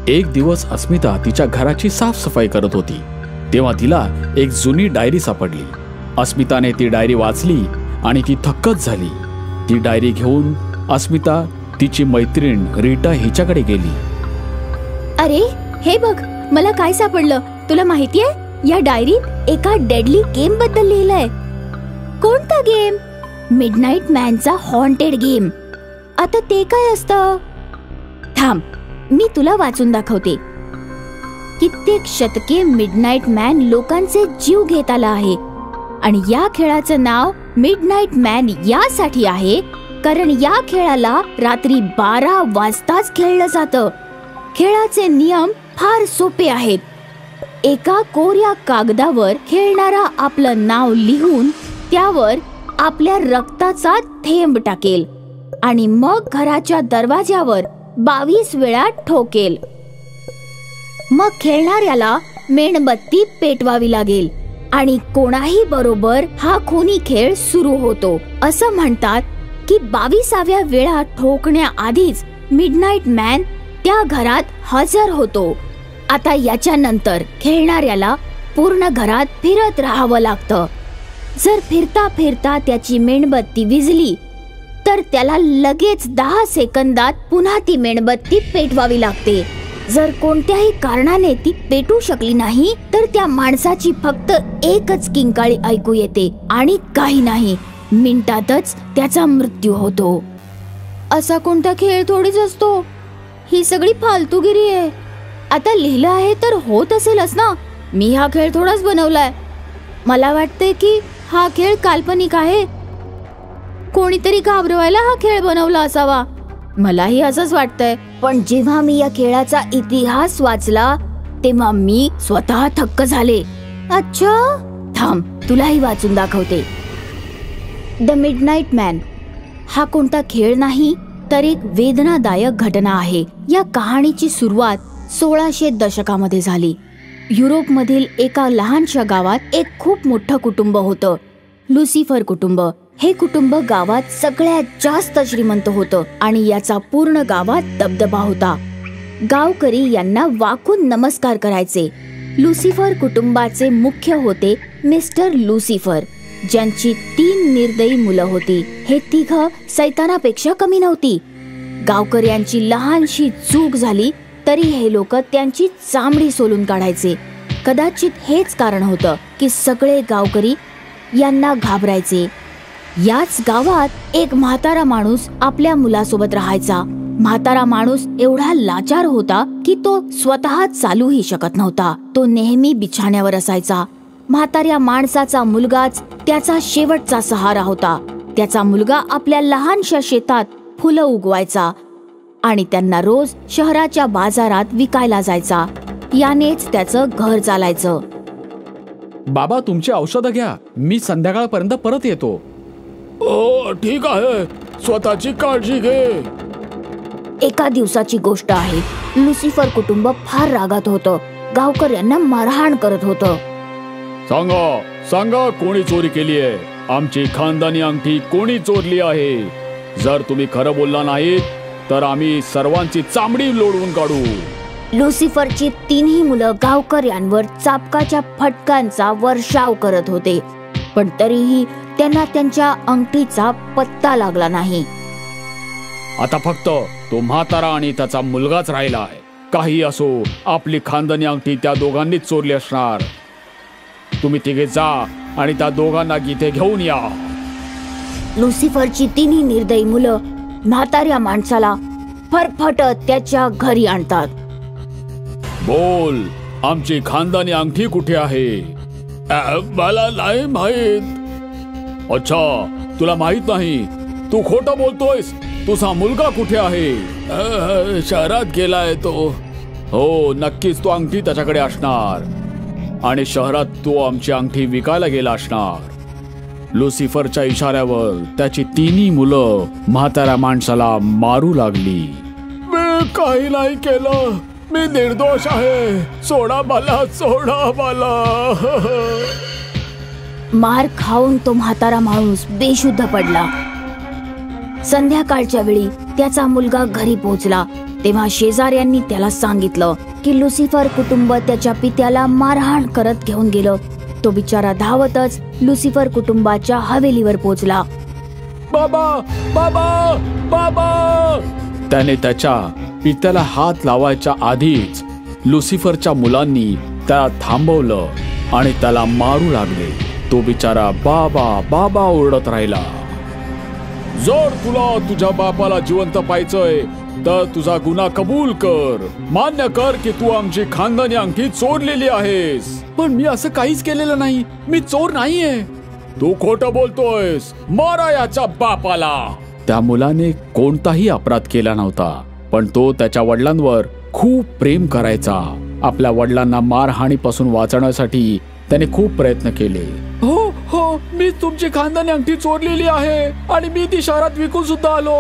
एक दिवस अस्मिता तिच्या घराची साफसफाई करत होती तेव्हा तिला एक जुनी डायरी सापडली. अस्मिताने ती डायरी वाचली आणि ती थक्कच झाली. ती डायरी घेऊन अस्मिता तिची मैत्रीण रीटा हिच्याकडे गेली. अरे हे बघ, मला काय सापडलं. तुला माहितीये, या डायरीत एका डेडली गेम बद्दल लिहिलंय. कोणता गेम? मिडनाईट मॅनचा हॉन्टेड गेम. आता ते काय असतं? थांब, मी तुला वाचून दाखवते. कित्येक शतके मिडनाईट मॅन लोकांचे जीव घेत आला आहे आणि या खेळाचं नाव मिडनाईट मॅन यासाठी आहे कारण या खेळाला रात्री 12 वाजताच खेळलं जातं. खेळाचे नियम फार सोपे आहेत. एका कोऱ्या कागदावर खेळणारा आपलं नाव लिहून त्यावर आपल्या रक्ताचा थेंब टाकेल आणि मग घराच्या दरवाज्यावर 22 वेळा ठोकेल. मग खेळणाऱ्याला मेणबत्ती पेटवावी लागेल आणि कोणाही बरोबर हा खुनी खेळ सुरू होतो. असं म्हणतात की 22व्या वेळा ठोकण्याआधीच मिडनाईट मॅन त्या घरात हजर होतो. आता याच्यानंतर खेळणाऱ्याला पूर्ण घरात फिरत राहावं लागतं. जर फिरता फिरता त्याची मेणबत्ती विझली तर त्याला लगेच 10 सेकंदात पुन्हा ती मेणबत्ती पेटवावी लागते. जर कोणत्याही कारणाने ती पेटू शकली नाही तर त्या माणसाची फक्त एकच किंकाळी ऐकू येते आणि काही नाही, मिनिटातच त्याचा मृत्यू होतो. असा कोणता खेळ थोडीच असतो. ही सगळी फालतूगिरी आहे. आता लिहिलं आहे तर होत असेलच ना. मी हा खेळ थोडाच बनवलाय. मला वाटतंय की हा खेळ काल्पनिक आहे. कोणीतरी घाबरवायला हा खेळ बनवला असावा. मलाही असंच वाटतंय. पण जेव्हा मी या खेळाचा इतिहास वाचला तेव्हा मी स्वतः थक्क झाले. अच्छा, थांब, तुलाही वाचून दाखवते. द मिडनाईट मॅन हा कोणता खेळ नाही तर एक वेदनादायक घटना आहे. या कहाणीची सुरुवात 1600 दशकामध्ये झाली. युरोपमधील एका लहानशा गावात एक खूप मोठं कुटुंब होतं, लुसिफर कुटुंब. हे कुटुंब गावात सगळ्यात जास्त श्रीमंत होतं आणि याचा पूर्ण गावात दबदबा होता. गावकरी यांना वाकून नमस्कार करायचे. लुसिफर कुटुंबाचे मुख्य होते मिस्टर लुसिफर, ज्यांची 3 निर्दयी मुलं होती. हे तिघं सैतानापेक्षा कमी नव्हती. गावकऱ्यांची लहानशी चूक झाली तरी हे लोक त्यांची चामडी सोलून काढायचे. कदाचित हेच कारण होतं की सगळे गावकरी यांना घाबरायचे. याच गावात एक म्हातारा माणूस आपल्या मुलासोबत राहायचा. म्हातारा माणूस एवढा लाचार होता की तो स्वतः चालूही शकत नव्हता. तो नेहमी बिछाण्यावर असायचा. म्हाताऱ्या माणसाचा मुलगाच त्याचा शेवटचा सहारा होता. त्याचा मुलगा आपल्या लहानशा शेतात फुलं उगवायचा आणि त्यांना रोज शहराच्या बाजारात विकायला जायचा. यानेच त्याचं घर चालायचं. बाबा, तुमची औषधं घ्या, मी संध्याकाळपर्यंत परत येतो. ओ ठीक आहे, स्वतःची काळजी घे. एका दिवसाची गोष्ट आहे. लुसिफर कुटुंब फार रागात होतं. गावकऱ्यांना मारहाण करत होतं. सांगा सांगा, कोणी चोरी केली आहे? आमची खानदानी अंगठी कोणी चोरली आहे? जर तुम्ही खरं बोलला नाहीत तर आम्ही सर्वांची चामडी लोळवून काढू. लुसिफरची 3ही मुलं गावकऱ्यांवर चापकाच्या फटकांचा वर्षाव करत होते, पण तरीही त्यांना त्यांच्या अंगठीचा पत्ता लागला नाही. आता फक्त तो म्हातारा आणि त्याचा मुलगाच राहिला आहे. काही असो, आपली खानदानी अंगठी त्या दोघांनीच चोरली असणार. तुम्ही तिघे जा आणि त्या दोघांना इथे घेऊन या. लुसिफरची 3ही निर्दयी मुलं म्हाताऱ्या माणसाला फरफटत त्याच्या घरी आणतात. बोल, आमची खानदानी अंगठी कुठे आहे? मला नाही माहित. अच्छा, तुला माहित नाही? तू खोटं बोलतोयस. तुझा मुलगा कुठे आहे? शहरात गेलाय तो. हो, नक्कीच तो अंगठी त्याच्याकडे असणार आणि शहरात तो आमची अंगठी विकायला गेला असणार. लुसिफरच्या इशाऱ्यावर त्याची 3ही मुलं म्हाताऱ्या माणसाला मारू लागली. मी काही नाही केलं. मी निर्दोष आहे. सोडा मला, सोडा मला. मार खाऊन तो म्हातारा माणूस बेशुद्ध पडला. संध्याकाळच्या वेळी त्याचा मुलगा घरी पोहोचला. तेव्हा शेजाऱ्यांनी त्याला सांगितलं की लुसिफर कुटुंब त्याच्या पित्याला मारहाण करत घेऊन गेलं. तो बिचारा धावतच लुसिफर कुटुंबाच्या हवेलीवर पोहोचला. बाबा बाबा बाबा. त्याने त्याच्या पित्याला हात लावायच्या आधीच लुसिफरच्या मुलांनी त्याला थांबवलं आणि त्याला मारू लागले. तो बिचारा बाबा बाबा ओरडत राहिला. जर तुला तुझ्या बापाला जिवंत पाहायचंय तर तुझा गुन्हा कबूल कर. मान्य कर की तू आमची खानदानी अंगठी चोरलेली आहेस. पण मी असं काहीच केलेलं नाही. मी चोर नाहीये. तू खोटं बोलतोयस. मारा याच्या बापाला. त्या मुलाने कोणताही अपराध केला नव्हता, पण तो त्याच्या वडिलांवर खूप प्रेम करायचा. आपल्या वडिलांना मारहाणीपासून वाचवण्यासाठी त्याने खूप प्रयत्न केले. हो हो, मी तुमची खानदानी अंगठी चोरलेली आहे आणि मी ती शहरात विकून सुद्धा आलो.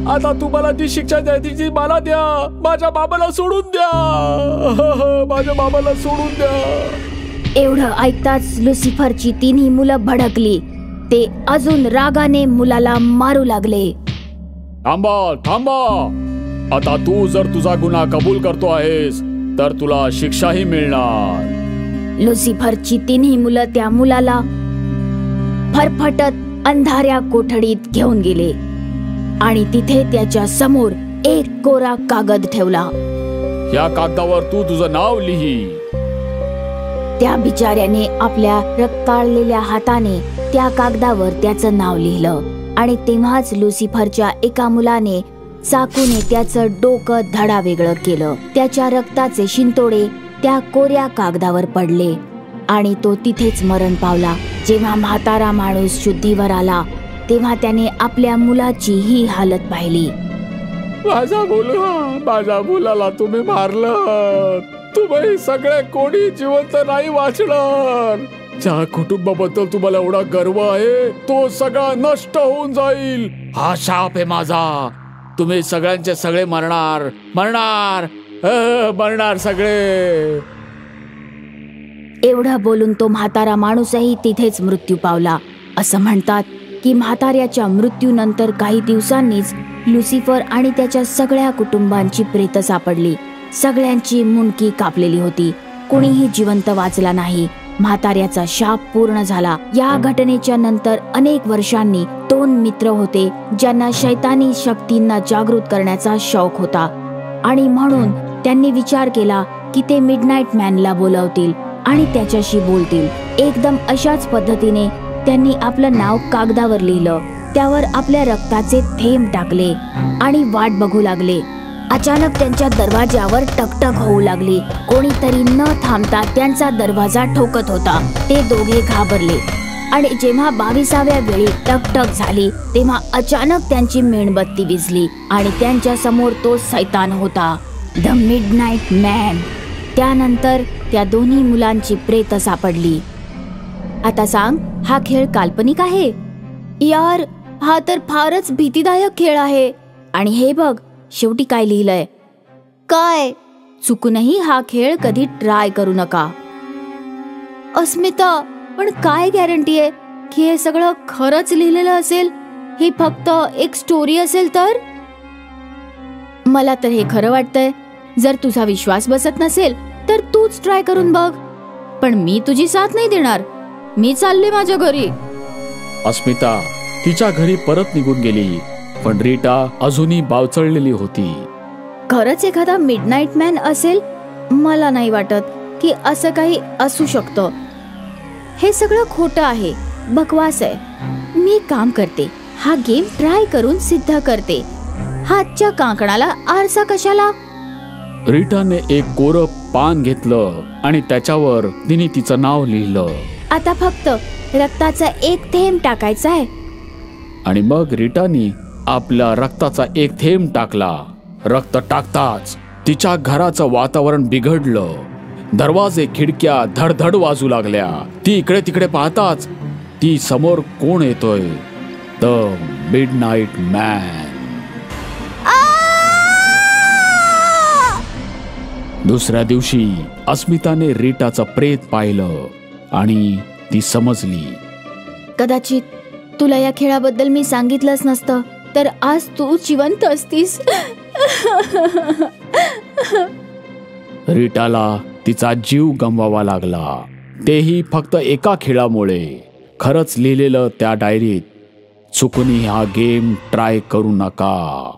आता तुम्हाला ती शिक्षा द्यायची मला द्या. माझ्या बाबाला सोडून द्या. माझ्या बाबाला सोडून द्या. एवढं ऐकताच लुसिफरची तिन्ही मुलं भडकली. ते अजून रागाने मुलाला मारू लागले. थांबा थांबा. आता तू जर तुझा गुन्हा कबूल करतो आहेस तर तुला शिक्षाही मिळणार. लुसिफरची तिन्ही मुलं त्या मुलाला फरफटत अंधाऱ्या कोठडीत घेऊन गेले आणि तिथे त्याच्या समोर एक कोरा कागद ठेवला. या कागदावर तू तुझं नाव लिही. त्या बिचाऱ्याने आपल्या रक्ताळलेल्या हाताने त्या कागदावर त्याचं नाव लिहिलं आणि तेव्हाच लुसिफरच्या एका मुलाने चाकूने त्याचं डोकं धडावेगळं केलं. त्याच्या रक्ताचे शिंतोडे त्या कोऱ्या कागदावर पडले आणि तो तिथेच मरण पावला. जेव्हा म्हातारा माणूस शुद्धीवर आला तेव्हा त्याने आपल्या मुलाची ही हालत पाहिली. माझ्या मुलाला तुम्ही मारलं. तुम्ही सगळे कोणी जिवंत नाही वाचणार. ज्या कुटुंबाबद्दल तुम्हाला एवढा गर्व आहे तो सगळा नष्ट होऊन जाईल. हा शाप आहे माझा. तुम्ही सगळ्यांचे सगळे मरणार मरणार मरणार सगळे. एवढं बोलून तो म्हातारा माणूसही तिथेच मृत्यू पावला. असं म्हणतात की म्हाताऱ्याच्या मृत्यूनंतर काही दिवसांनीच लुसिफर आणि त्याच्या सगळ्या कुटुंबांची प्रेत सापडली. सगळ्यांची मुंडकी कापलेली होती. कोणीही जिवंत वाचला नाही. म्हाताऱ्याचा शाप पूर्ण झाला. या घटनेच्या नंतर अनेक वर्षांनी 2 मित्र होते ज्यांना शैतानी शक्तींना जागृत करण्याचा शौक होता आणि म्हणून त्यांनी विचार केला की ते मिडनाईट मॅनला बोलवतील आणि त्याच्याशी बोलतील. एकदम अशाच पद्धतीने त्यांनी आपलं नाव कागदावर लिहिलं. त्यावर आपल्या रक्ताचे थेंब टाकले आणि वाट बघू लागले. अचानक त्यांच्या दरवाज्यावर टकटक होऊ लागली. कोणीतरी न थांबता त्यांचा दरवाजा ठोकत होता. ते दोघे घाबरले आणि जेव्हा 22व्या वेळी टकटक झाली तेव्हा अचानक त्यांची मेणबत्ती विझली आणि त्यांच्या समोर तो सैतान होता, द मिडनाईट मॅन. त्यानंतर त्या दोन्ही मुलांची प्रेत सापडली. आता सांग, हा खेळ काल्पनिक आहे? यार, हा तर फारच भीतीदायक खेळ आहे. आणि हे बघ, शेवटी काय लिहिलंय. काय? चुकूनही हा खेळ कधी ट्राय करू नका. अस्मिता, पण काय गॅरंटी आहे की हे सगळं खरंच लिहिलेलं असेल? ही फक्त एक स्टोरी असेल तर? मला तर हे खरं वाटतंय. जर तुझा विश्वास बसत नसेल तर तूच ट्राय करून बघ. पण मी तुझी साथ नाही देणार. मी चालले माझ्या घरी. अस्मिता तिच्या घरी परत निघून गेली, पण रीटा अजूनही बावचळलेली होती. खरंच एखादा मिडनाईट मॅन असेल? मला नाही वाटत की असं काही असू शकतं. हे सगळं खोटं आहे, बकवास आहे. मी काम करते, हा गेम ट्राय करून सिद्ध करते. हातच्या काकणाला आरसा कशाला? रीटाने एक कोरं पान घेतलं आणि त्याच्यावर तिने तिचं नाव लिहिलं. आता फक्त रक्ताचा एक थेंब टाकायचा आहे. आणि मग रीटाने आपल्या रक्ताचा एक थेंब टाकला. रक्त टाकताच तिच्या घराचं वातावरण बिघडलं. दरवाजे खिडक्या धडधड वाजू लागल्या. ती इकडे तिकडे पाहताच ती समोर कोण येतोय? The midnight man. दुसऱ्या दिवशी अस्मिताने रीटाचं प्रेत पाहिलं आणि ती समजली. कदाचित तुला या खेळाबद्दल मी सांगितलंच नसतं. तर आज तू जिवंत असतीस. रीटाला तिचा जीव गमवावा लागला, तेही फक्त एका खेळामुळे. खरंच लिहिलेलं त्या डायरीत, चुकूनही हा गेम ट्राय करू नका.